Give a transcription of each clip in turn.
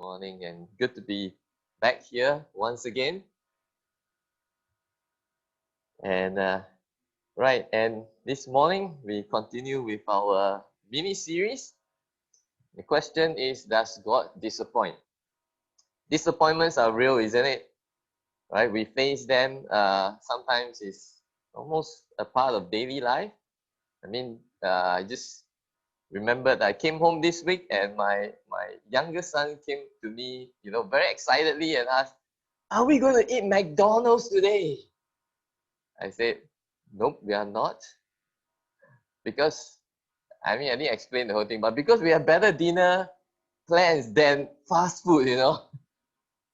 morning, and good to be back here once again. And and this morning we continue with our mini series. The question is, does God disappoint? Disappointments are real, isn't it? Right? We face them. Sometimes it's almost a part of daily life. I just remembered I came home this week, and my youngest son came to me, very excitedly and asked, "Are we going to eat McDonald's today?" I said, "Nope, we are not." Because, I didn't explain the whole thing, but because we have better dinner plans than fast food.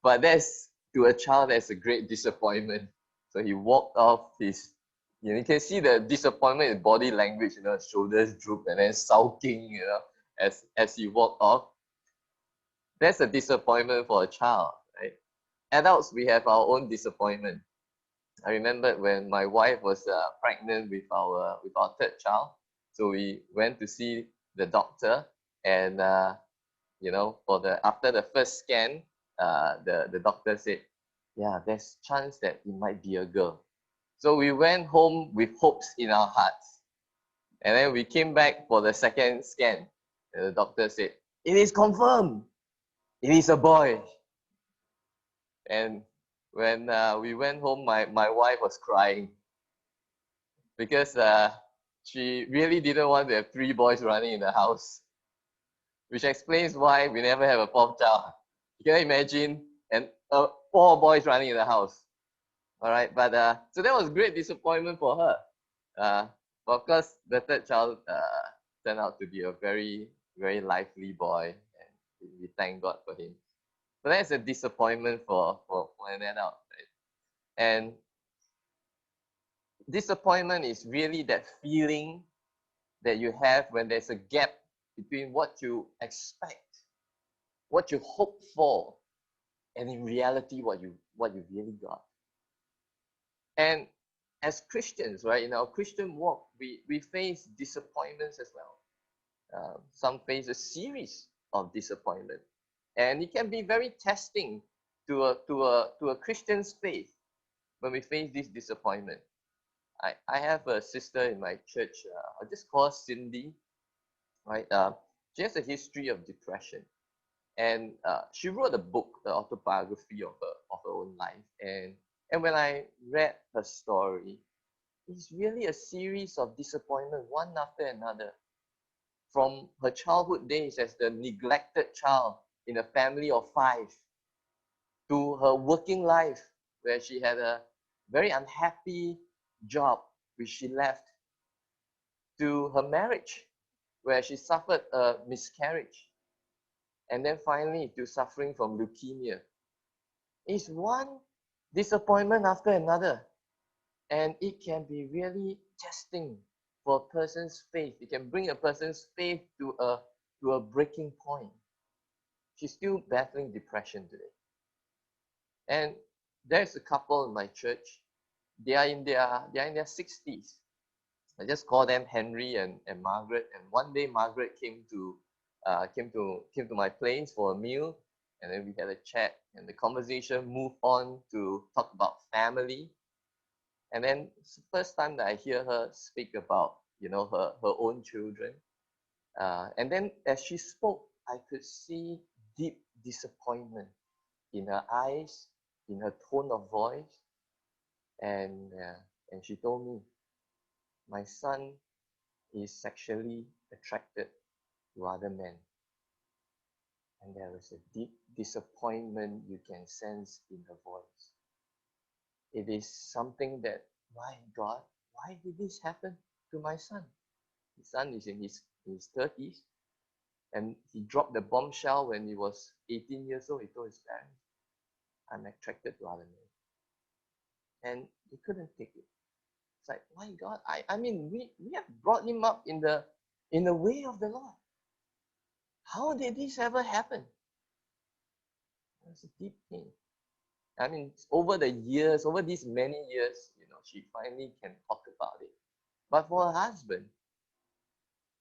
But that's, to a child, that's a great disappointment. So he walked off you can see the disappointment in body language, shoulders droop and then sulking, as he walked off. That's a disappointment for a child, right? Adults, we have our own disappointment. I remember when my wife was pregnant with our third child. So we went to see the doctor, and after the first scan, the doctor said, "Yeah, there's chance that it might be a girl." So we went home with hopes in our hearts, and then we came back for the second scan, and the doctor said, "It is confirmed. It is a boy." And when we went home, my wife was crying because she really didn't want to have three boys running in the house, which explains why we never have a fourth child. You can imagine, and four boys running in the house. All right, but so that was great disappointment for her. But of course, the third child turned out to be a very, very lively boy, and we thank God for him. So that's a disappointment for an adult, right? And disappointment is really that feeling that you have when there's a gap between what you expect, what you hope for, and in reality what you really got. And as Christians, right, in our Christian walk, we face disappointments as well. Some face a series of disappointment, and it can be very testing to a Christian's faith when we face this disappointment. I have a sister in my church. I'll just call her Cindy. Right? She has a history of depression, and she wrote a book, the autobiography of her own life. And when I read her story, it's really a series of disappointment, one after another. From her childhood days as the neglected child in a family of five, to her working life, where she had a very unhappy job, which she left, to her marriage, where she suffered a miscarriage, and then finally to suffering from leukemia. It's one disappointment after another, and it can be really testing for a person's faith. It can bring a person's faith to a breaking point. She's still battling depression today. And there's a couple in my church. They are in their 60s. I just call them Henry and Margaret. And one day Margaret came to my place for a meal, and then we had a chat, and the conversation moved on to talk about family. And then it's the first time that I hear her speak about her own children. And then as she spoke, I could see deep disappointment in her eyes, in her tone of voice, and she told me, "My son is sexually attracted to other men." And there was a deep disappointment you can sense in her voice. It is something that, why God, why did this happen to my son? His son is in his 30s, and he dropped the bombshell when he was 18 years old. He told his parents, "I'm attracted to other men." And he couldn't take it. It's like, why God? We have brought him up in the way of the Lord. How did this ever happen? It's a deep pain. Over the years, over these many years, she finally can talk about it. But for her husband,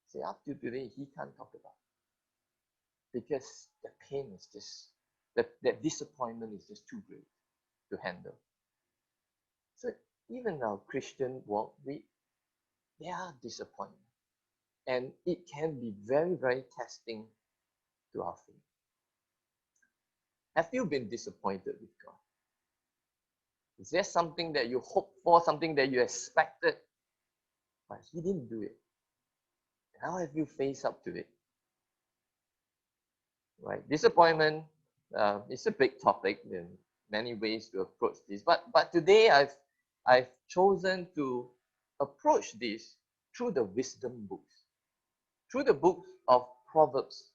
say up to today, he can't talk about it because the pain is just that disappointment is just too great to handle. So even our Christian walk, there are disappointment. And it can be very, very testing to our faith. Have you been disappointed with God? Is there something that you hoped for, something that you expected, but He didn't do it? How have you faced up to it? Right? Disappointment is a big topic in many ways to approach this. But today I've chosen to approach this through the wisdom books, through the books of Proverbs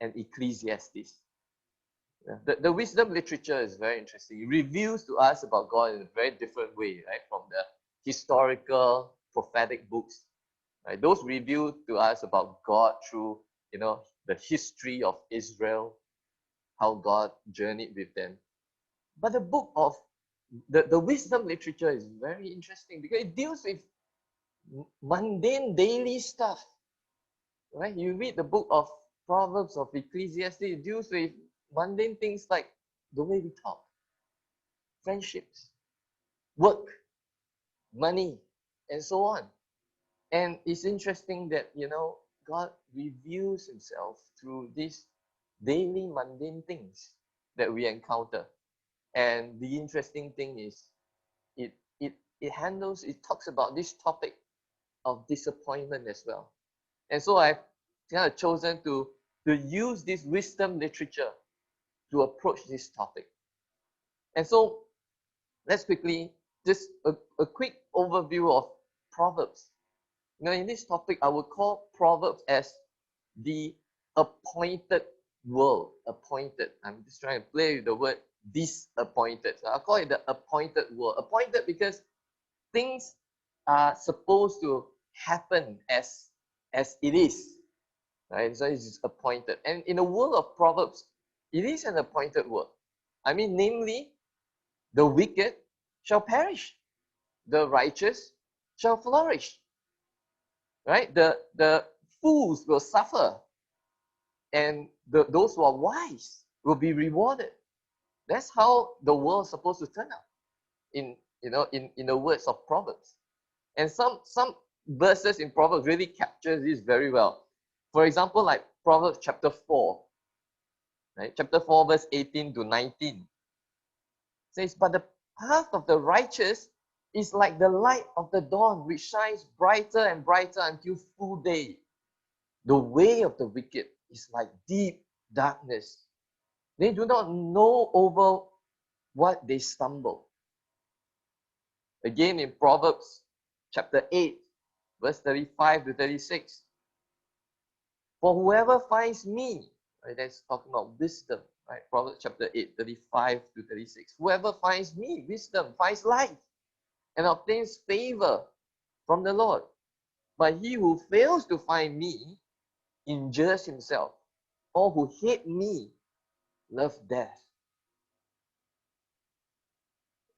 and Ecclesiastes. The wisdom literature is very interesting. It reveals to us about God in a very different way, right? From the historical, prophetic books, right? Those reveal to us about God through, the history of Israel, how God journeyed with them. But the book of the wisdom literature is very interesting because it deals with mundane daily stuff, right? You read the book of Proverbs, of Ecclesiastes, it deals with mundane things like the way we talk, friendships, work, money, and so on. And it's interesting that, God reveals Himself through these daily mundane things that we encounter. And the interesting thing is, it talks about this topic of disappointment as well. And so I've kind of chosen to use this wisdom literature to approach this topic. And so let's quickly, just a quick overview of Proverbs. In this topic, I would call Proverbs as the appointed world. Appointed. I'm just trying to play with the word disappointed. So I'll call it the appointed world. Appointed because things are supposed to happen as it is. Right? So it's appointed. And in the world of Proverbs, it is an appointed world. I mean, namely, the wicked shall perish, the righteous shall flourish. Right? The fools will suffer, and those who are wise will be rewarded. That's how the world is supposed to turn out in the words of Proverbs. And some verses in Proverbs really capture this very well. For example, like Proverbs chapter 4, right? Chapter 4, verse 18 to 19 says, "But the path of the righteous is like the light of the dawn, which shines brighter and brighter until full day. The way of the wicked is like deep darkness. They do not know over what they stumble." Again in Proverbs chapter 8, verse 35 to 36. "For whoever finds me," right, that's talking about wisdom, right? Proverbs chapter 8, 35 to 36. "Whoever finds me, wisdom, finds life and obtains favor from the Lord. But he who fails to find me injures himself. All who hate me love death."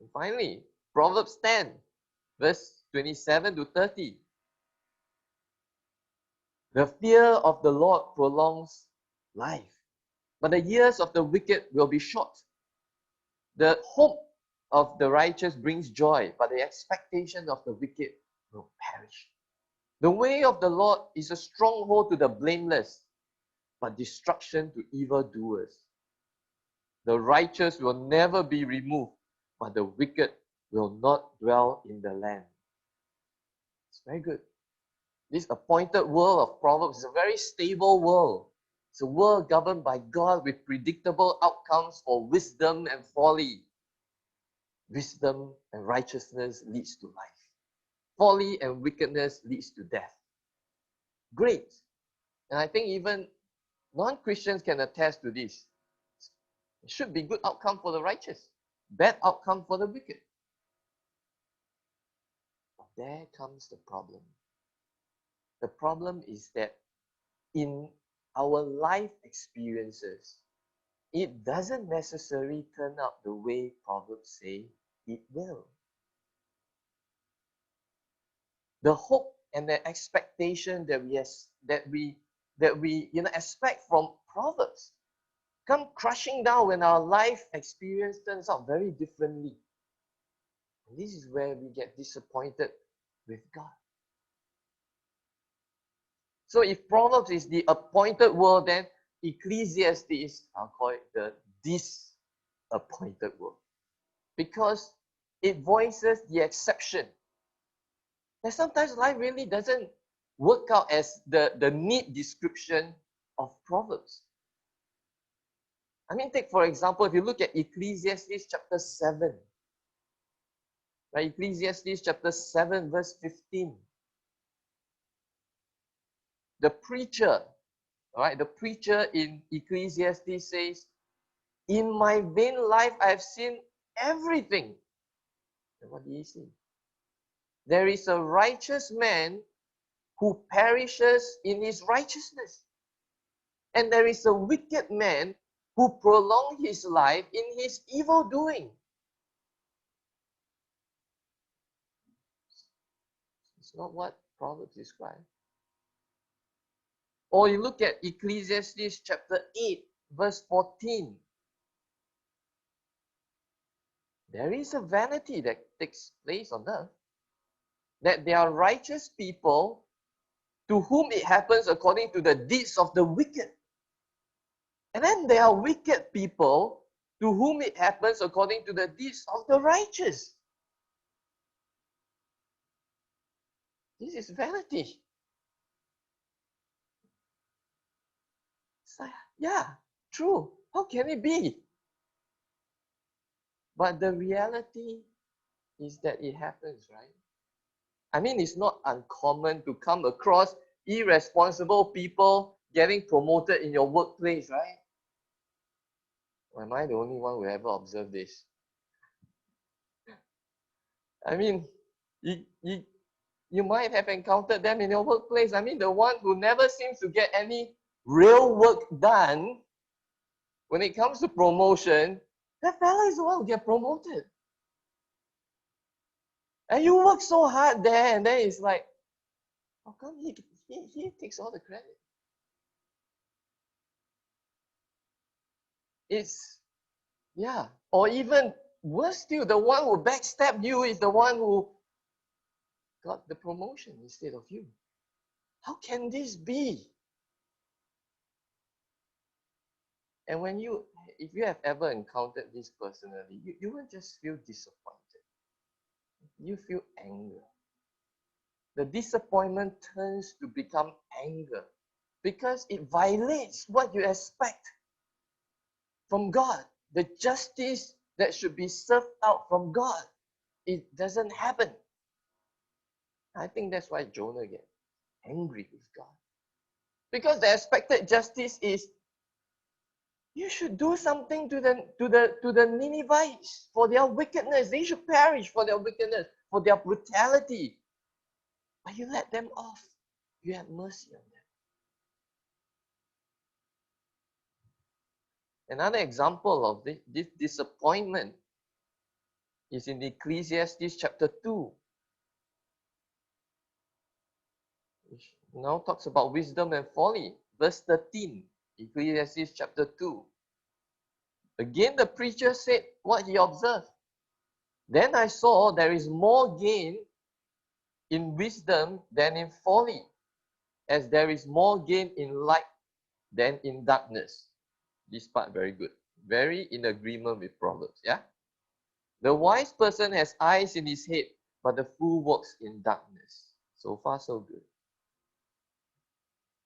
And finally, Proverbs 10, verse 27 to 30. "The fear of the Lord prolongs life, but the years of the wicked will be short. The hope of the righteous brings joy, but the expectation of the wicked will perish. The way of the Lord is a stronghold to the blameless, but destruction to evildoers. The righteous will never be removed, but the wicked will not dwell in the land." It's very good. This appointed world of Proverbs is a very stable world. It's a world governed by God with predictable outcomes for wisdom and folly. Wisdom and righteousness leads to life. Folly and wickedness leads to death. Great. And I think even non-Christians can attest to this. It should be good outcome for the righteous, bad outcome for the wicked. But there comes the problem. The problem is that in our life experiences, it doesn't necessarily turn out the way Proverbs say it will. The hope and the expectation that we expect from Proverbs come crashing down when our life experience turns out very differently. And this is where we get disappointed with God. So if Proverbs is the appointed world, then Ecclesiastes, I'll call it the disappointed world. Because it voices the exception. That sometimes life really doesn't work out as the neat description of Proverbs. I mean, take for example, if you look at Ecclesiastes chapter 7, right? Ecclesiastes chapter 7, verse 15. The preacher, all right, the preacher in Ecclesiastes says, in my vain life, I have seen everything. And what did he see? There is a righteous man who perishes in his righteousness. And there is a wicked man who prolongs his life in his evil doing. It's not what Proverbs describe. Or you look at Ecclesiastes chapter 8, verse 14. There is a vanity that takes place on earth. That there are righteous people to whom it happens according to the deeds of the wicked. And then there are wicked people to whom it happens according to the deeds of the righteous. This is vanity. It's like, yeah, true. How can it be? But the reality is that it happens, right? I mean, it's not uncommon to come across irresponsible people getting promoted in your workplace, right? Or am I the only one who ever observed this? I mean, you might have encountered them in your workplace. I mean, the one who never seems to get any real work done, when it comes to promotion, that fella is the one who gets promoted. And you work so hard there, and then it's like, how come he takes all the credit? It's, yeah. Or even worse still, the one who backstabbed you is the one who got the promotion instead of you. How can this be? And if you have ever encountered this personally, you won't just feel disappointed. You feel anger. The disappointment turns to become anger because it violates what you expect from God. The justice that should be served out from God, it doesn't happen. I think that's why Jonah gets angry with God. Because the expected justice is, you should do something to the Ninevites for their wickedness. They should perish for their wickedness, for their brutality. But you let them off. You have mercy on them. Another example of this disappointment is in Ecclesiastes chapter 2. Which now talks about wisdom and folly. Verse 13, Ecclesiastes chapter 2. Again, the preacher said what he observed. Then I saw there is more gain in wisdom than in folly, as there is more gain in light than in darkness. This part very good. Very in agreement with Proverbs, yeah? The wise person has eyes in his head, but the fool walks in darkness. So far, so good.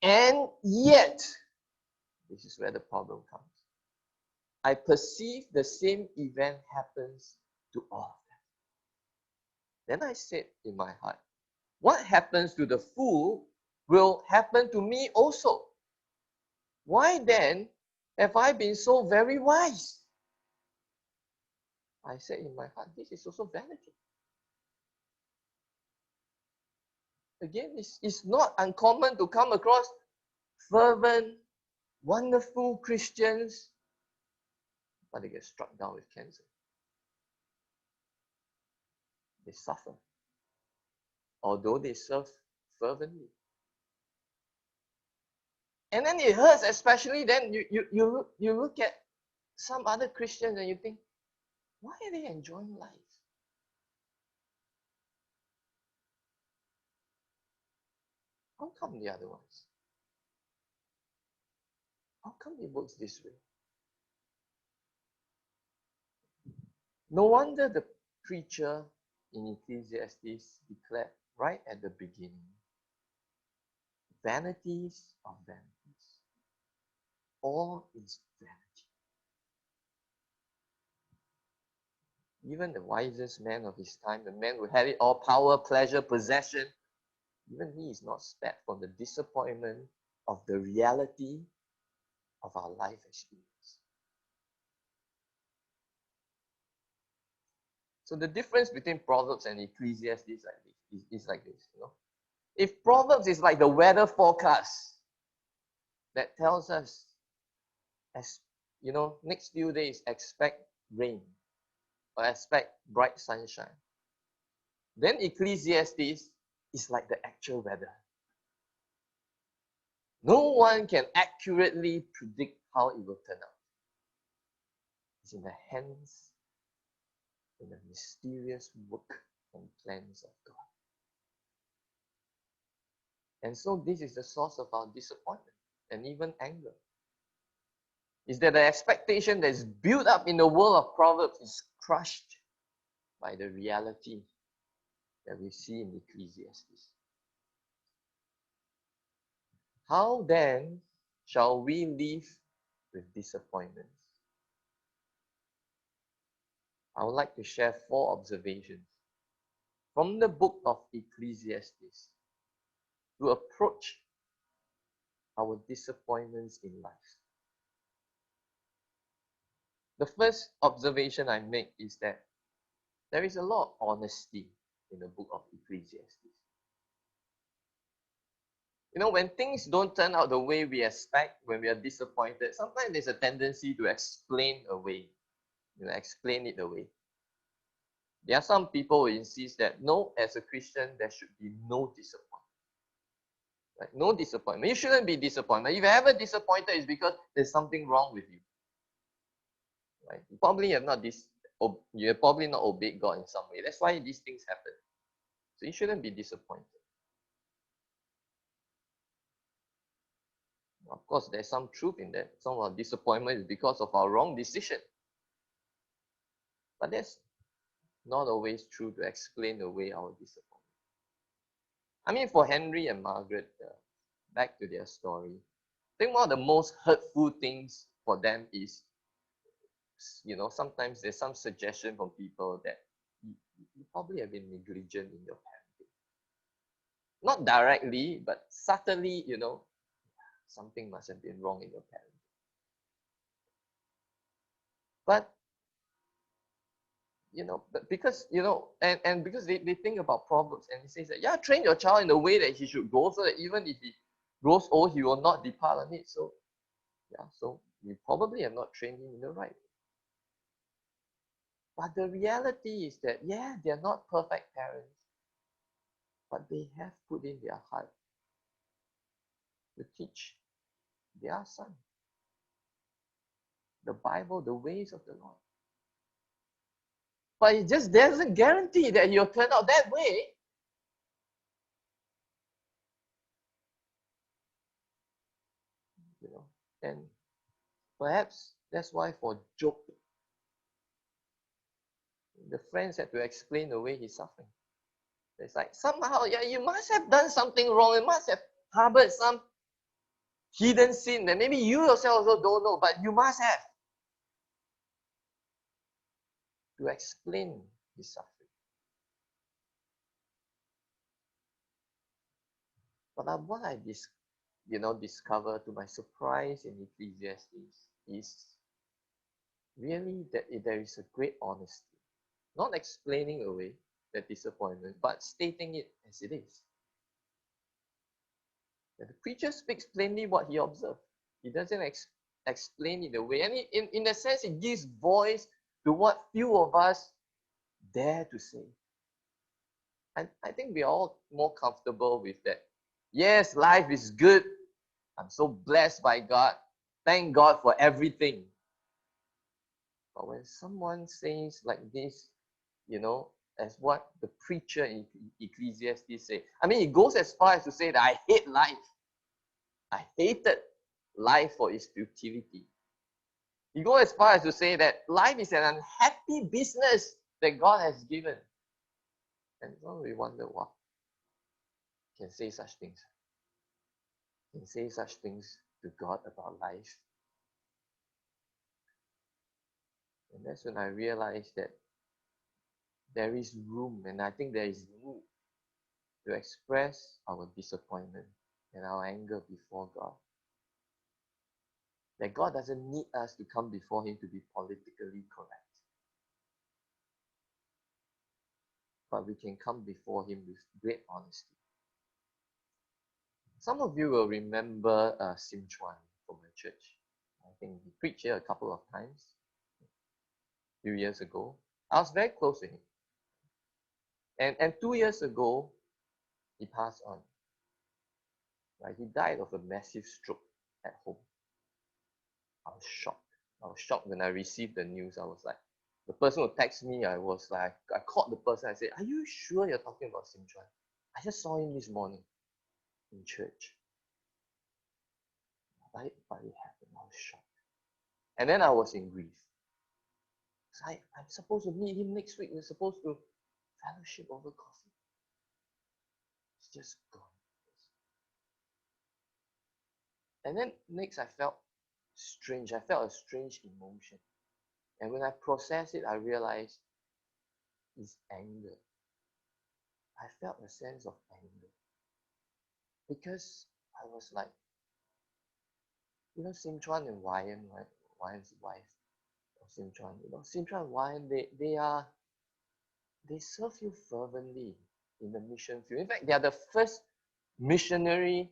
And yet, this is where the problem comes. I perceive the same event happens to all of them. Then I said in my heart, what happens to the fool will happen to me also. Why then have I been so very wise? I said in my heart, this is also vanity. Again, it's not uncommon to come across fervent, wonderful Christians, but they get struck down with cancer. They suffer, although they serve fervently. And then it hurts, especially then you look at some other Christians and you think, why are they enjoying life? How come the other ones? How come it works this way? No wonder the preacher in Ecclesiastes declared right at the beginning, vanities of vanities. All is vanity. Even the wisest man of his time, the man who had it all, power, pleasure, possession, even he is not spared from the disappointment of the reality of our life experience. So the difference between Proverbs and Ecclesiastes is like this, you know. If Proverbs is like the weather forecast that tells us, as you know, next few days expect rain or expect bright sunshine, then Ecclesiastes is like the actual weather. No one can accurately predict how it will turn out. It's in the hands, in the mysterious work and plans of God. And so this is the source of our disappointment and even anger. Is that the expectation that is built up in the world of Proverbs is crushed by the reality that we see in Ecclesiastes. How then shall we live with disappointments? I would like to share 4 observations from the book of Ecclesiastes to approach our disappointments in life. The first observation I make is that there is a lot of honesty in the book of Ecclesiastes. You know, when things don't turn out the way we expect, when we are disappointed, sometimes there's a tendency to explain away, explain it away. There are some people who insist that no, as a Christian, there should be no disappointment. Right? No disappointment. You shouldn't be disappointed. If you're ever disappointed, it's because there's something wrong with you. Right? You probably have not obeyed God in some way. That's why these things happen. So you shouldn't be disappointed. Of course, there's some truth in that. Some of our disappointment is because of our wrong decision. But that's not always true to explain away our disappointment. I mean, for Henry and Margaret, back to their story, I think one of the most hurtful things for them is, sometimes there's some suggestion from people that you probably have been negligent in your parenting. Not directly, but subtly, something must have been wrong in your parenting. But because and because they think about Proverbs, and it says that train your child in the way that he should go, so that even if he grows old, he will not depart on it. So you probably have not trained him in the right way. But the reality is that they're not perfect parents, but they have put in their heart to teach their son the Bible, the ways of the Lord. But it just doesn't guarantee that you'll turn out that way. And perhaps that's why for Job, the friends had to explain away his suffering. It's like, somehow, you must have done something wrong. You must have harbored some hidden sin that maybe you yourself also don't know, but you must have to explain his suffering. But what I discover to my surprise in Ecclesiastes is really that there is a great honesty. Not explaining away that disappointment, but stating it as it is. And the preacher speaks plainly what he observed. He doesn't explain it away. And in a sense, it gives voice to what few of us dare to say. And I think we're all more comfortable with that. Yes, life is good. I'm so blessed by God. Thank God for everything. But when someone says like this, as what the preacher in Ecclesiastes say, I mean, it goes as far as to say that I hate life. I hated life for its futility. You go as far as to say that life is an unhappy business that God has given. And so we wonder, wow, can say such things. Can say such things to God about life. And that's when I realized that there is room, and I think there is need to express our disappointment and our anger before God. That God doesn't need us to come before Him to be politically correct. But we can come before Him with great honesty. Some of you will remember Sim Chuan from my church. I think he preached here a couple of times a few years ago. I was very close to him. And 2 years ago, he passed on. Right? He died of a massive stroke at home. I was shocked. I was shocked when I received the news. I was like, the person who texted me, I called the person. I said, are you sure you're talking about Sim Chuan? I just saw him this morning in church. But it happened. I was shocked. And then I was in grief. So I'm supposed to meet him next week. We're supposed to fellowship over coffee. It's just gone. And then next I felt strange. I felt a strange emotion. And when I processed it, I realized it's anger. I felt a sense of anger. Because I was like, Sim Chuan and Ryan, right? Ryan's wife of Sim Chuan. Sim Chuan and Ryan, they serve you fervently in the mission field. In fact, they are the first missionary,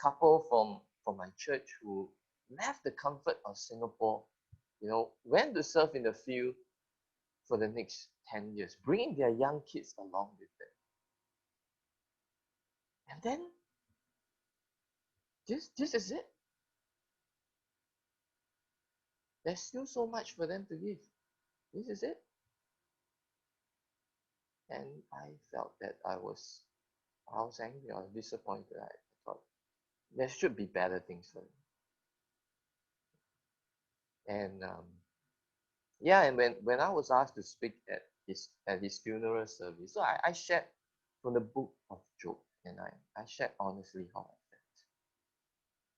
couple from my church who left the comfort of Singapore, went to serve in the field for the next 10 years, bringing their young kids along with them. And then, this is it. There's still so much for them to give. This is it. And I felt that I was angry, I was disappointed. I thought there should be better things for them. And and when I was asked to speak at his funeral service, so I shared from the book of Job, and I shared honestly how I felt.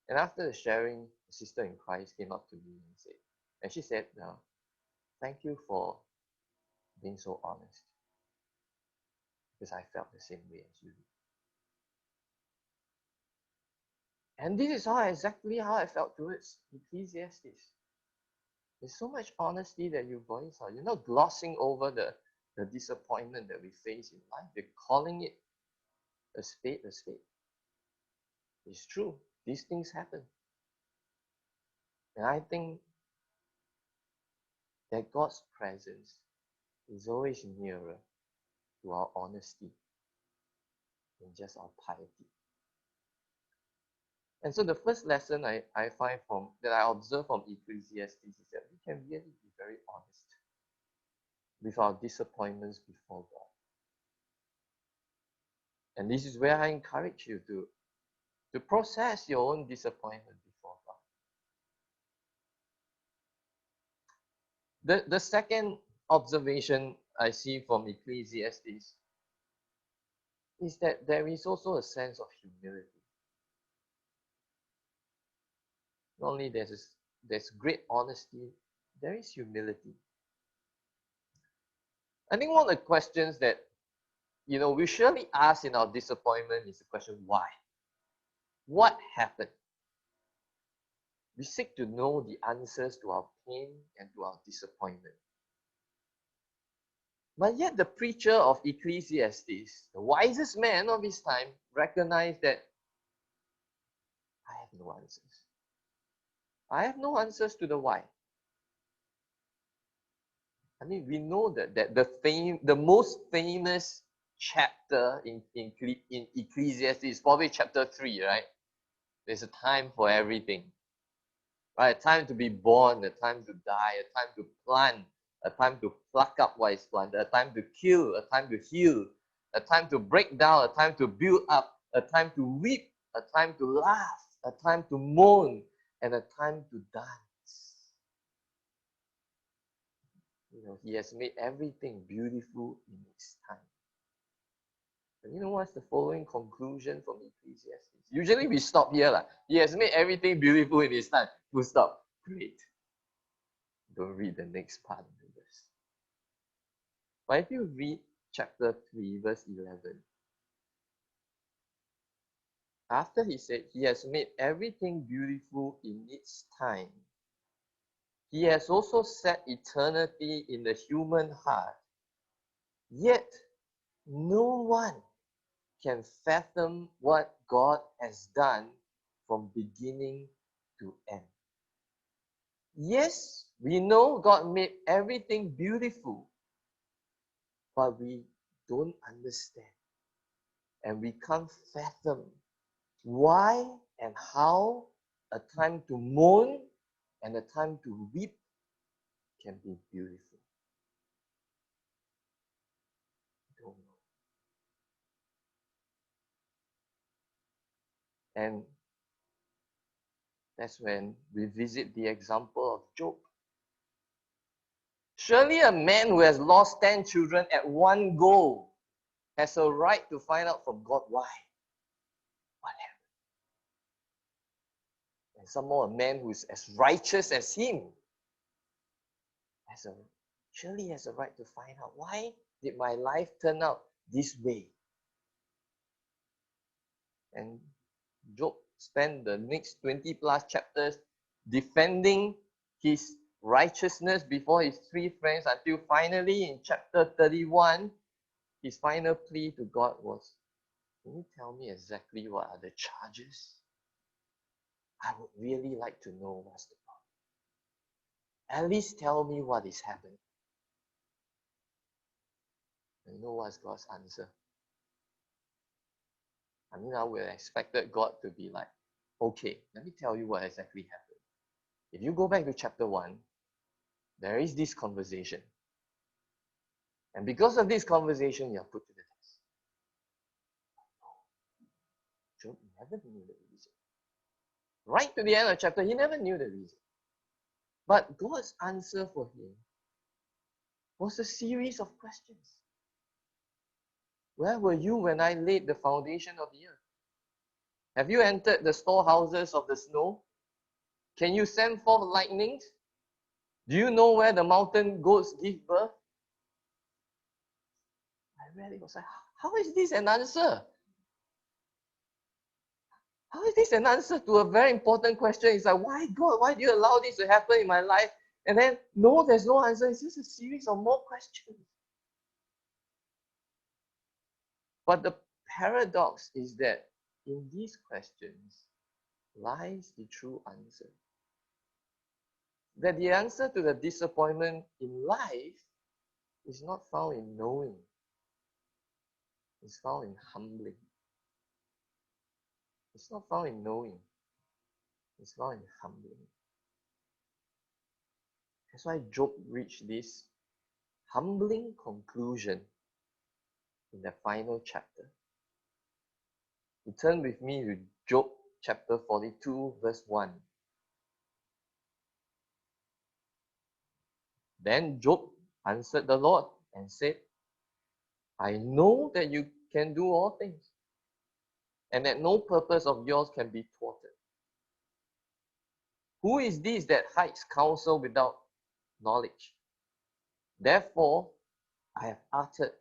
And after the sharing, a sister in Christ came up to me and she said, thank you for being so honest, because I felt the same way as you did. And this is exactly how I felt towards Ecclesiastes. There's so much honesty that you voice out. You're not glossing over the disappointment that we face in life. You're calling it a spade a spade. It's true. These things happen. And I think that God's presence is always nearer to our honesty than just our piety. And so the first lesson I find that I observe from Ecclesiastes is that we can really be very honest with our disappointments before God. And this is where I encourage you to process your own disappointment before God. The second observation I see from Ecclesiastes is that there is also a sense of humility. Not only there's great honesty, there is humility. I think one of the questions that we surely ask in our disappointment is the question, why? What happened? We seek to know the answers to our pain and to our disappointment. But yet the preacher of Ecclesiastes, the wisest man of his time, recognized that I have no answers. I have no answers to the why. I mean, we know that the most famous chapter in Ecclesiastes is probably chapter 3, right? There's a time for everything. Right? A time to be born, a time to die, a time to plant, a time to pluck up what is planted, a time to kill, a time to heal, a time to break down, a time to build up, a time to weep, a time to laugh, a time to mourn, and a time to dance. You know, he has made everything beautiful in its time. And you know what's the following conclusion from Ecclesiastes? Usually we stop here. He has made everything beautiful in his time. Full stop. Great. Don't read the next part of the verse. But if you read chapter 3, verse 11, after he said he has made everything beautiful in its time, he has also set eternity in the human heart. Yet no one can fathom what God has done from beginning to end. Yes, we know God made everything beautiful, but we don't understand. And we can't fathom why and how a time to mourn and a time to weep can be beautiful. Don't know. And that's when we visit the example of Job. Surely a man who has lost 10 children at one go has a right to find out from God why. What happened? And some more, a man who is as righteous as him surely has a right to find out why did my life turn out this way. And Job spent the next 20 plus chapters defending his righteousness before his three friends until finally in chapter 31, his final plea to God was, can you tell me exactly what are the charges? I would really like to know what's the problem. At least tell me what is happening. And you know what's God's answer? I mean, I would have expected God to be like, okay, let me tell you what exactly happened. If you go back to chapter 1, there is this conversation. And because of this conversation, you are put to the test. Job never knew the reason. Right to the end of the chapter, he never knew the reason. But God's answer for him was a series of questions. Where were you when I laid the foundation of the earth? Have you entered the storehouses of the snow? Can you send forth lightnings? Do you know where the mountain goats give birth? I read it, was like, how is this an answer? How is this an answer to a very important question? It's like, why God? Why do you allow this to happen in my life? And then, no, there's no answer. It's just a series of more questions. But the paradox is that in these questions lies the true answer. That the answer to the disappointment in life is not found in knowing. It's found in humbling. It's not found in knowing. It's found in humbling. That's why Job reached this humbling conclusion in the final chapter. You turn with me to Job chapter 42, verse 1. Then Job answered the Lord and said, I know that you can do all things, and that no purpose of yours can be thwarted. Who is this that hides counsel without knowledge? Therefore, I have uttered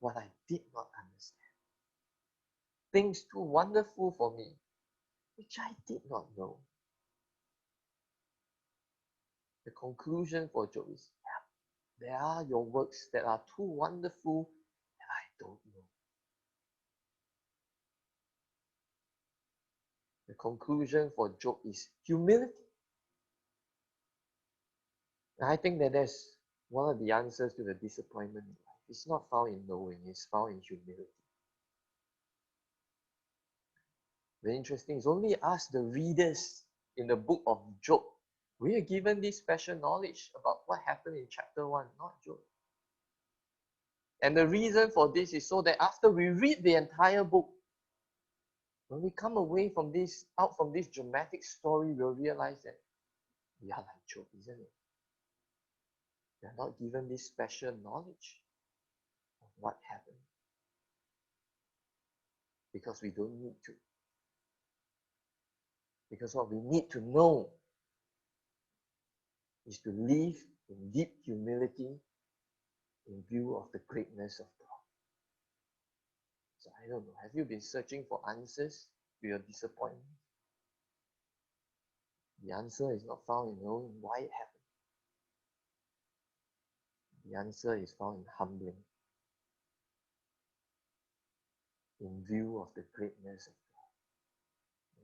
what I did not understand. Things too wonderful for me, which I did not know. The conclusion for Job is, yeah, there are your works that are too wonderful that I don't know. The conclusion for Job is humility. And I think that's one of the answers to the disappointment in life. It's not found in knowing, it's found in humility. Very interesting. It's only us, the readers in the book of Job. We are given this special knowledge about what happened in chapter 1, not Job. And the reason for this is so that after we read the entire book, when we come away from this, out from this dramatic story, we'll realize that we are like Job, isn't it? We are not given this special knowledge of what happened. Because we don't need to. Because what we need to know is to live in deep humility in view of the greatness of God. So I don't know, have you been searching for answers to your disappointment? The answer is not found in knowing why it happened. The answer is found in humbling, in view of the greatness of God.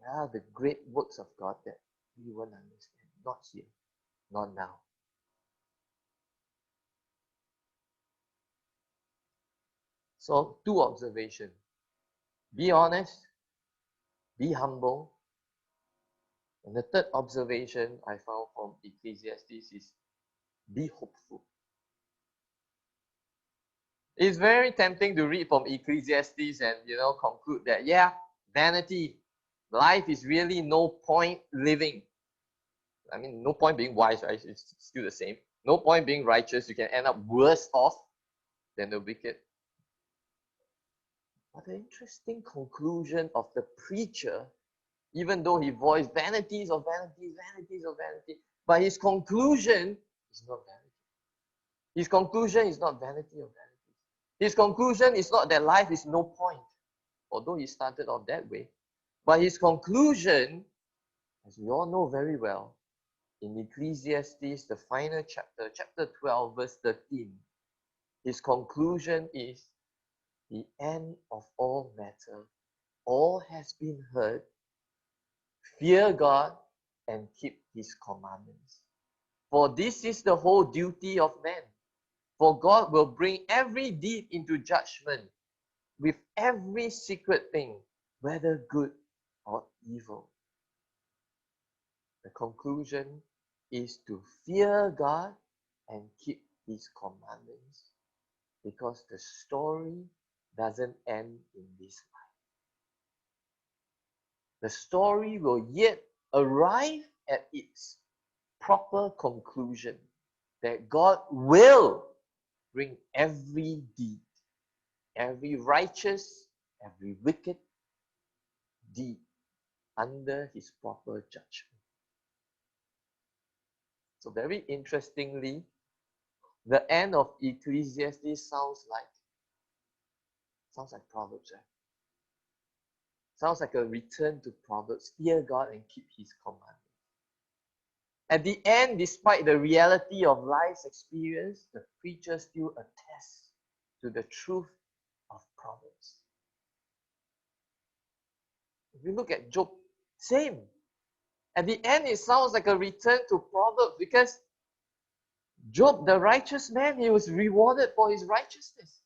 There are the great works of God that we won't understand. Not here, not now. So, 2 observations. Be honest, be humble. And the 3rd observation I found from Ecclesiastes is be hopeful. It's very tempting to read from Ecclesiastes and, conclude that, yeah, vanity, life is really no point living. I mean, no point being wise, right? It's still the same. No point being righteous. You can end up worse off than the wicked. But the interesting conclusion of the preacher, even though he voiced vanities of vanities, vanities of vanity, but his conclusion is not vanity. His conclusion is not vanity of vanity. His conclusion is not that life is no point, although he started off that way. But his conclusion, as we all know very well, in Ecclesiastes, the final chapter, chapter 12, verse 13, his conclusion is the end of all matter. All has been heard. Fear God and keep his commandments. For this is the whole duty of man. For God will bring every deed into judgment with every secret thing, whether good or evil. The conclusion is to fear God and keep his commandments, because the story doesn't end in this life. The story will yet arrive at its proper conclusion, that God will bring every deed, every righteous, every wicked deed under his proper judgment. So very interestingly, the end of Ecclesiastes sounds like Proverbs, right? Sounds like a return to Proverbs. Fear God and keep his commandments. At the end, despite the reality of life's experience, the preacher still attests to the truth of Proverbs. If you look at Job, same. At the end, it sounds like a return to Proverbs, because Job, the righteous man, he was rewarded for his righteousness.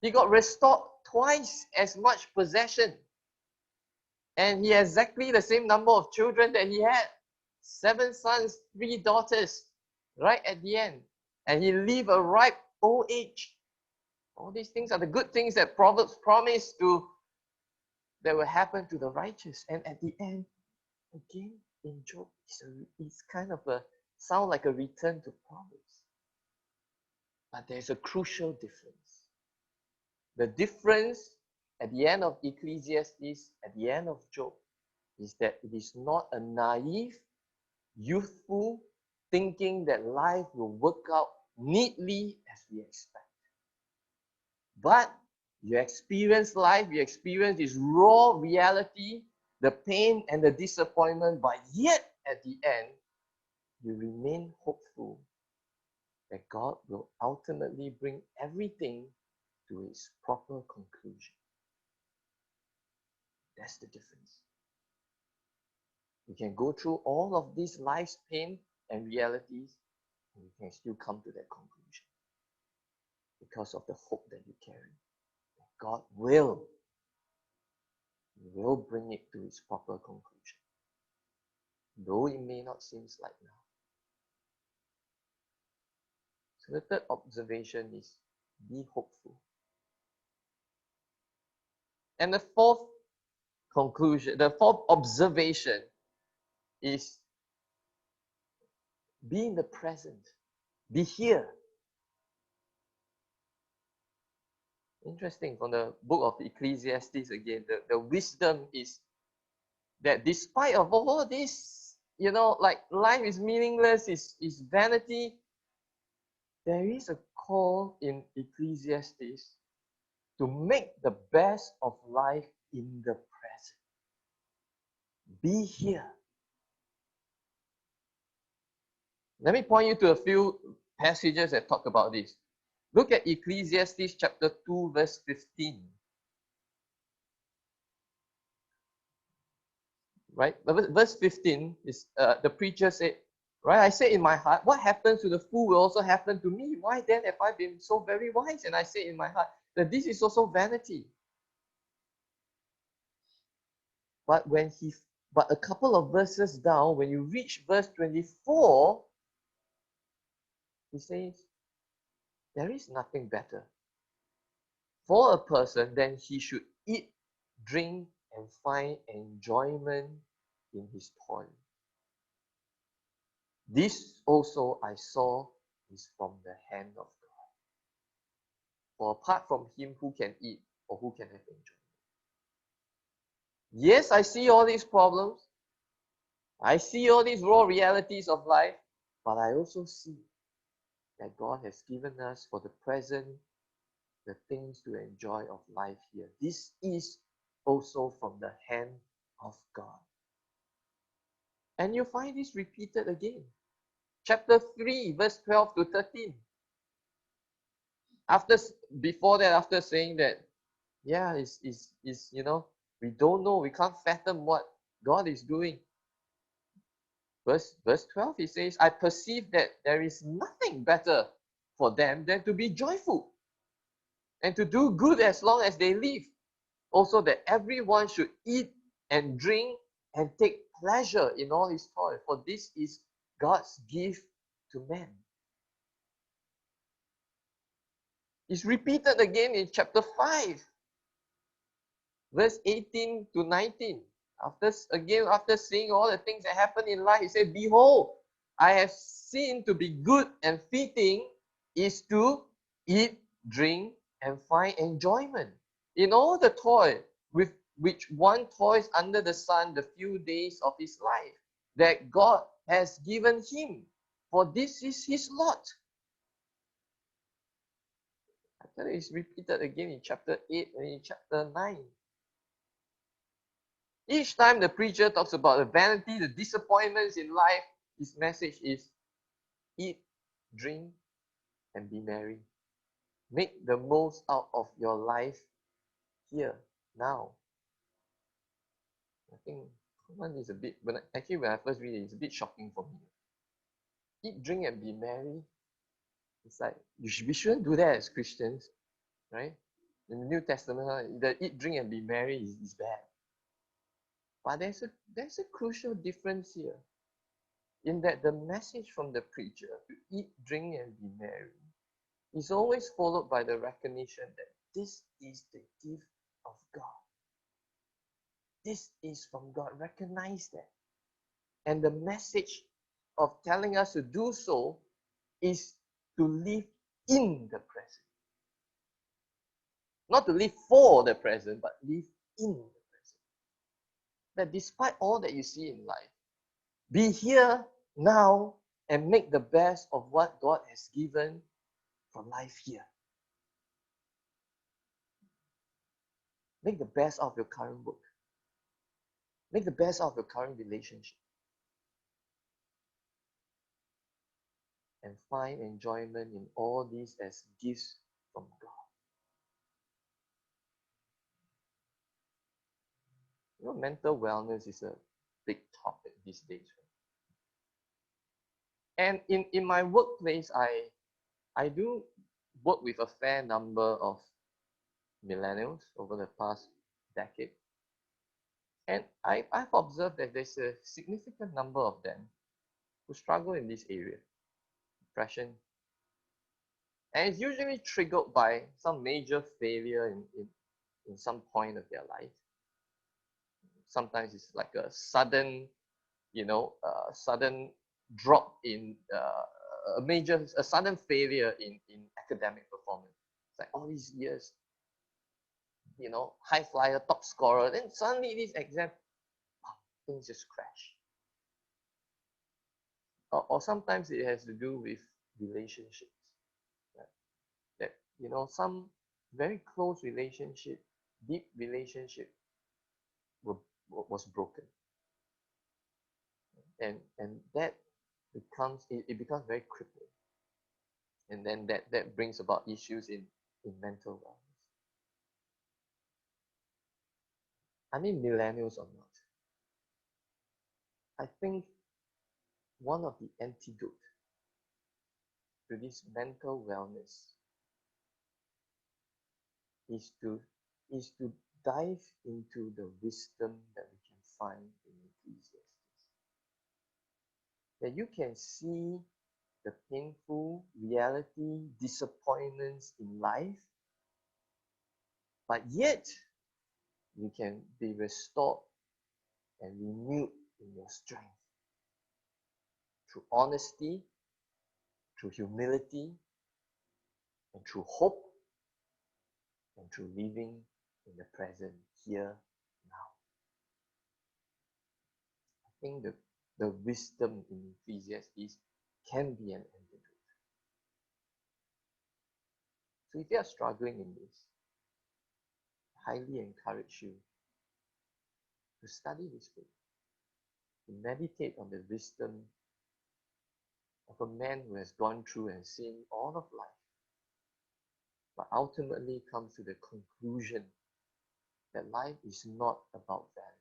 He got restored twice as much possession. And he had exactly the same number of children that he had. 7 sons, 3 daughters, right at the end. And he lived a ripe old age. All these things are the good things that Proverbs promise that will happen to the righteous. And at the end, again, in Job, it's kind of sound like a return to Proverbs. But there's a crucial difference. The difference at the end of Ecclesiastes, at the end of Job, is that it is not a naive, youthful thinking that life will work out neatly as we expect. But you experience life, you experience this raw reality, the pain and the disappointment, but yet at the end, you remain hopeful that God will ultimately bring everything to its proper conclusion. That's the difference. You can go through all of these life's pain and realities, and you can still come to that conclusion because of the hope that you carry. God will will bring it to its proper conclusion, though it may not seem like now. So the third observation is be hopeful. And the fourth conclusion, the fourth observation is be in the present, be here. Interesting, from the book of Ecclesiastes again, the wisdom is that despite of all this, like life is meaningless, is vanity, there is a call in Ecclesiastes to make the best of life in the present. Be here. Let me point you to a few passages that talk about this. Look at Ecclesiastes chapter 2, verse 15. Right? Verse 15 is the preacher said, right? I say in my heart, what happens to the fool will also happen to me. Why then have I been so very wise? And I say in my heart that this is also vanity. But a couple of verses down, when you reach verse 24, he says, there is nothing better for a person than he should eat, drink, and find enjoyment in his toil. This also I saw is from the hand of God. For apart from him, who can eat or who can have enjoyment? Yes, I see all these problems. I see all these raw realities of life, but I also see that God has given us for the present the things to enjoy of life here. This is also from the hand of God. And you find this repeated again. Chapter 3, verse 12 to 13. Before that, after saying that, yeah, we don't know, we can't fathom what God is doing. Verse 12, he says, I perceive that there is nothing better for them than to be joyful and to do good as long as they live. Also that everyone should eat and drink and take pleasure in all his toil, for this is God's gift to man. It's repeated again in chapter 5, verse 18 to 19. After seeing all the things that happen in life, he said, behold, I have seen to be good and fitting is to eat, drink, and find enjoyment in all the toil with which one toils under the sun the few days of his life that God has given him. For this is his lot. After it's repeated again in chapter 8 and in chapter 9. Each time the preacher talks about the vanity, the disappointments in life, his message is eat, drink, and be merry. Make the most out of your life here, now. I think one is a bit, when I first read it, it's a bit shocking for me. Eat, drink, and be merry. It's like, we shouldn't do that as Christians, right? In the New Testament, the eat, drink, and be merry is bad. But there's a crucial difference here, in that the message from the preacher to eat, drink, and be merry is always followed by the recognition that this is the gift of God. This is from God. Recognize that. And the message of telling us to do so is to live in the present. Not to live for the present, but live in the present. That despite all that you see in life, be here now and make the best of what God has given for life here. Make the best of your current work. Make the best of your current relationship. And find enjoyment in all these as gifts from God. Mental wellness is a big topic these days. And in my workplace, I do work with a fair number of millennials over the past decade. And I've observed that there's a significant number of them who struggle in this area, depression. And it's usually triggered by some major failure in some point of their life. Sometimes it's like a sudden, sudden drop in a sudden failure in academic performance. It's like all these years, high flyer, top scorer, then suddenly this exam, things just crash. Or sometimes it has to do with relationships. Right? That some very close relationship, deep relationship was broken. And that becomes very crippling. And then that brings about issues in mental wellness. I mean, millennials or not, I think one of the antidote to this mental wellness is to dive into the wisdom that we can find in Ecclesiastes. That you can see the painful reality, disappointments in life, but yet you can be restored and renewed in your strength through honesty, through humility, and through hope, and through living in the present here now. I think the wisdom in Ecclesiastes can be an antidote. So if you are struggling in this, I highly encourage you to study this book, to meditate on the wisdom of a man who has gone through and seen all of life, but ultimately comes to the conclusion that life is not about vanity.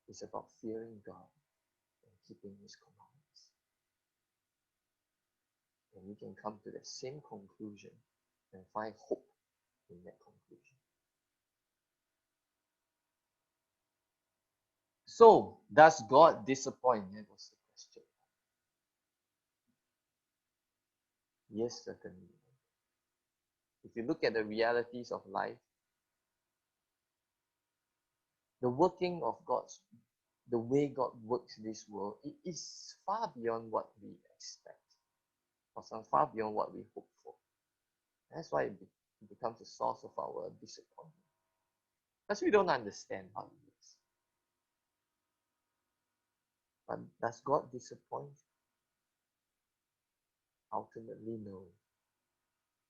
It's about fearing God and keeping His commandments. And you can come to the same conclusion and find hope in that conclusion. So, does God disappoint? That was the question. Yes, certainly. If you look at the realities of life, the working of the way God works this world, it is far beyond what we expect, or far beyond what we hope for. That's why it becomes a source of our disappointment. Because we don't understand how it works. But does God disappoint? Ultimately, no.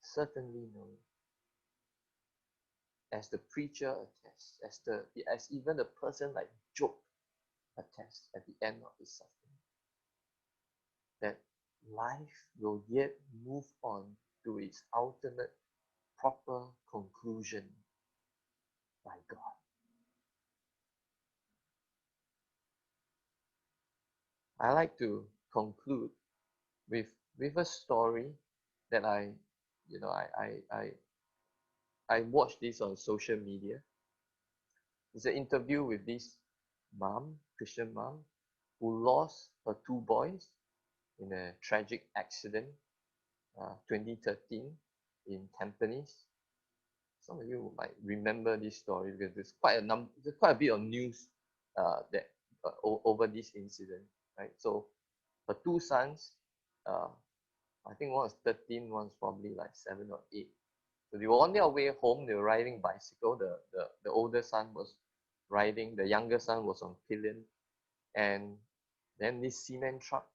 Certainly no. As the preacher attests, as even a person like Job attests at the end of his suffering, that life will yet move on to its ultimate proper conclusion by God. I like to conclude with a story that I watched this on social media. It's an interview with this mom, Christian mom, who lost her two boys in a tragic accident, 2013 in Tampines. Some of you might remember this story because there's quite a bit of news over this incident, right? So her two sons, I think one was 13, one's probably like 7 or 8. So they were on their way home. They were riding bicycle. The older son was riding. The younger son was on pillion, and then this cement truck,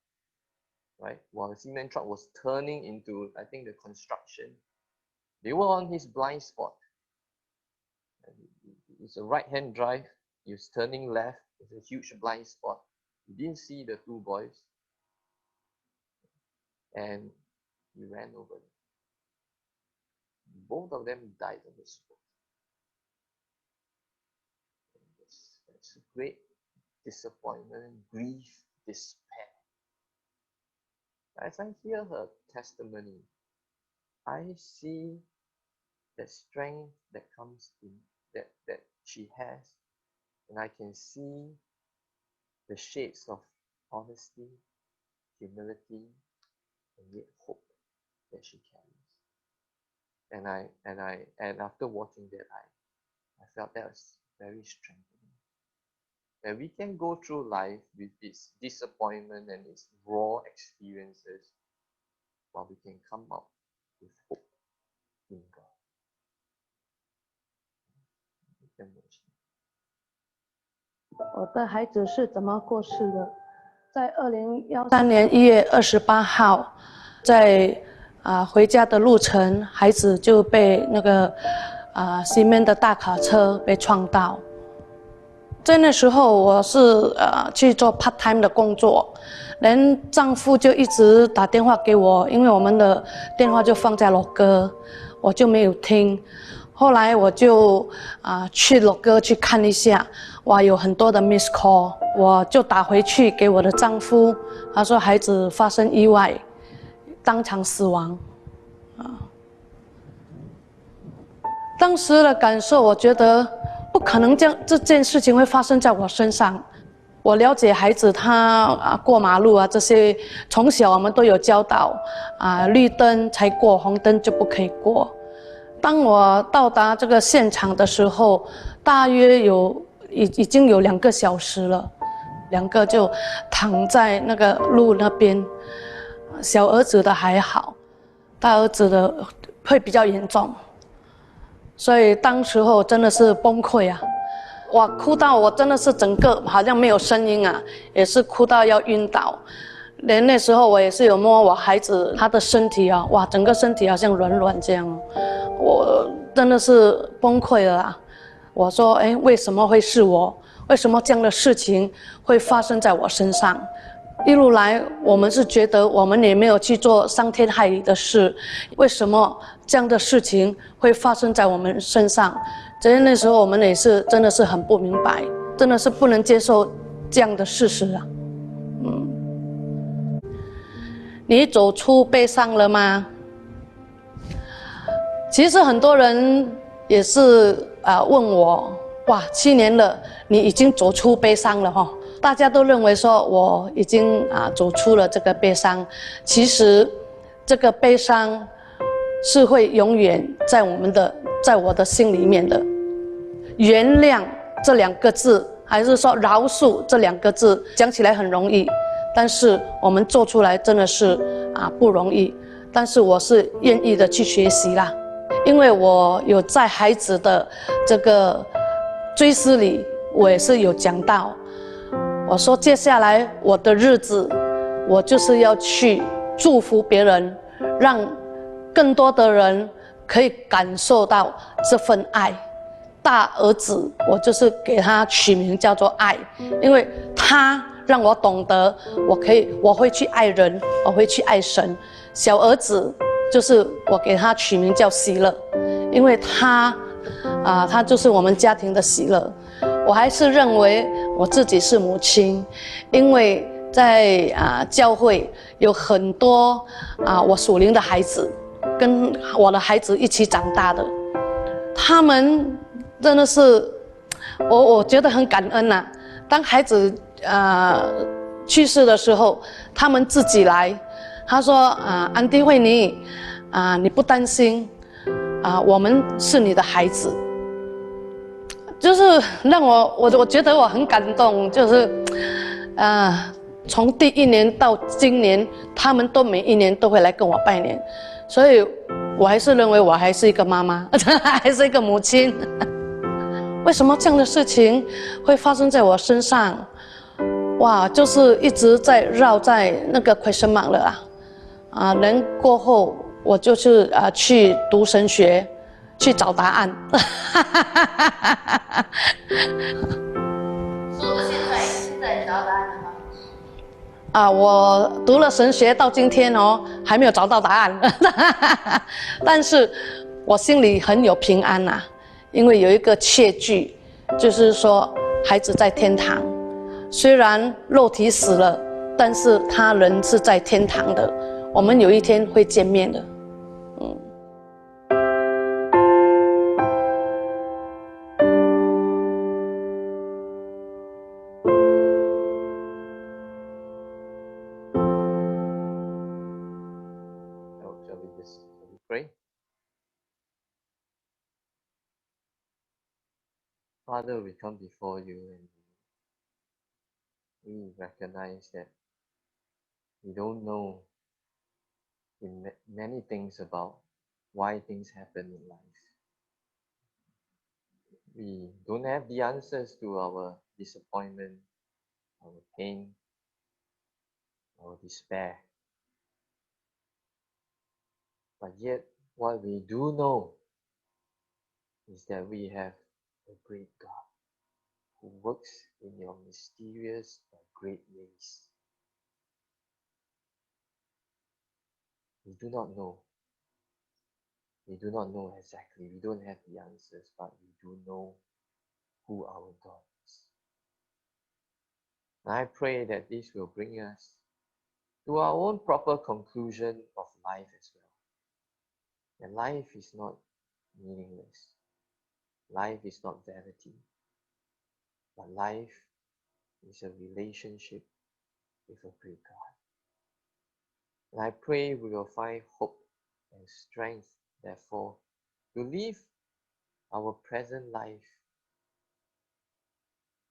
right? While the cement truck was turning into, I think, the construction, they were on his blind spot. It's a right-hand drive. He was turning left. It's a huge blind spot. He didn't see the two boys, and he ran over them. Both of them died on the spot. It's a great disappointment, grief, despair. As I hear her testimony, I see the strength that comes in that she has, and I can see the shades of honesty, humility, and yet hope that she carries. And after watching that, I felt that was very strengthening. That we can go through life with its disappointment and its raw experiences, but we can come out with hope in God. 我的孩子是怎么过世的？在2013年1月28号，在回家的路程，孩子就被那个西面的大卡车被撞到。在那时候，我是去做 part time 的工作，连丈夫就一直打电话给我，因为我们的电话就放在老哥，我就没有听。后来我就去老哥去看一下，哇，有很多的 miss call， 我就打回去给我的丈夫，他说孩子发生意外，当场死亡。当时的感受，我觉得不可能这件事情会发生在我身上。我了解孩子他过马路这些，从小我们都有教导绿灯才过，红灯就不可以过。当我到达这个现场的时候，大约已经有2个小时了，2个就躺在那个路那边。小儿子的还好，大儿子的会比较严重，所以当时候真的是崩溃啊！哇，哭到我真的是整个好像没有声音啊，也是哭到要晕倒。连那时候我也是有摸我孩子他的身体啊，哇，整个身体好像软软这样，我真的是崩溃了啦。我说，为什么会是我？为什么这样的事情会发生在我身上？一路来，我们是觉得我们也没有去做伤天害理的事，为什么这样的事情会发生在我们身上？在那时候，我们也是真的是很不明白，真的是不能接受这样的事实啊。你走出悲伤了吗？其实很多人也是问我，哇，7年了，你已经走出悲伤了哈。大家都认为说我已经走出了这个悲伤，其实这个悲伤是会永远在我的心里面的。原谅这2个字，还是说饶恕这2个字，讲起来很容易，但是我们做出来真的是不容易。但是我是愿意的去学习啦，因为我有在孩子的这个追思里，我也是有讲到。我说接下来我的日子，我就是要去祝福别人，让更多的人可以感受到这份爱。大儿子，我就是给他取名叫做爱，因为他让我懂得我会去爱人，我会去爱神。小儿子就是我给他取名叫喜乐，因为他就是我们家庭的喜乐。我还是认为我自己是母亲，因为在教会有很多我属灵的孩子，跟我的孩子一起长大的，他们真的是我觉得很感恩呐。当孩子去世的时候，他们自己来，他说安迪惠妮你不担心我们是你的孩子。就是让我觉得我很感动，就是从第1年到今年，他们都每1年都会来跟我拜年，所以我还是认为我还是一个妈妈，还是一个母亲。为什么这样的事情会发生在我身上？哇，就是一直在绕在那个 question mark 了人过后，我就是去读神学，去找答案。说的现在找到答案了吗？我读了神学到今天还没有找到答案。但是我心里很有平安因为有一个切据，就是说孩子在天堂，虽然肉体死了，但是他人是在天堂的，我们有一天会见面的。pray. Father, we come before you and we recognize that we don't know many things about why things happen in life. We don't have the answers to our disappointment, our pain, our despair. But yet, what we do know is that we have a great God who works in your mysterious and great ways. We do not know. We do not know exactly. We don't have the answers, but we do know who our God is. And I pray that this will bring us to our own proper conclusion of life as well. And life is not meaningless. Life is not vanity. But life is a relationship with a great God. And I pray we will find hope and strength, therefore, to live our present life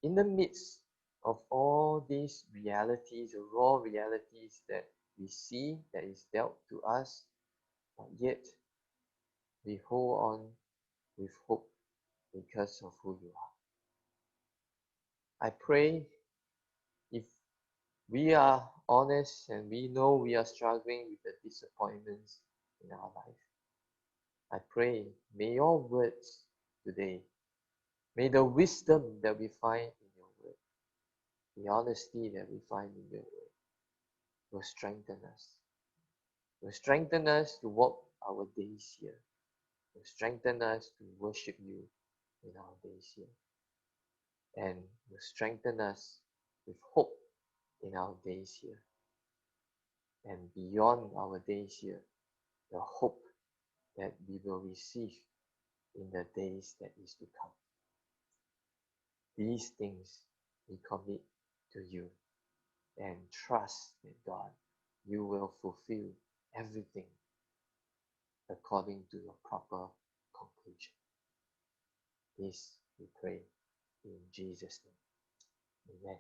in the midst of all these realities, the raw realities that we see that is dealt to us, but yet we hold on with hope because of who you are. I pray if we are honest and we know we are struggling with the disappointments in our life, I pray, may your words today, may the wisdom that we find in your word, the honesty that we find in your word, will strengthen us. Will strengthen us to walk our days here. Will strengthen us to worship you in our days here. And will strengthen us with hope in our days here. And beyond our days here, the hope that we will receive in the days that is to come. These things we commit to you and trust that God, you will fulfill everything according to your proper conclusion. This we pray in Jesus' name. Amen.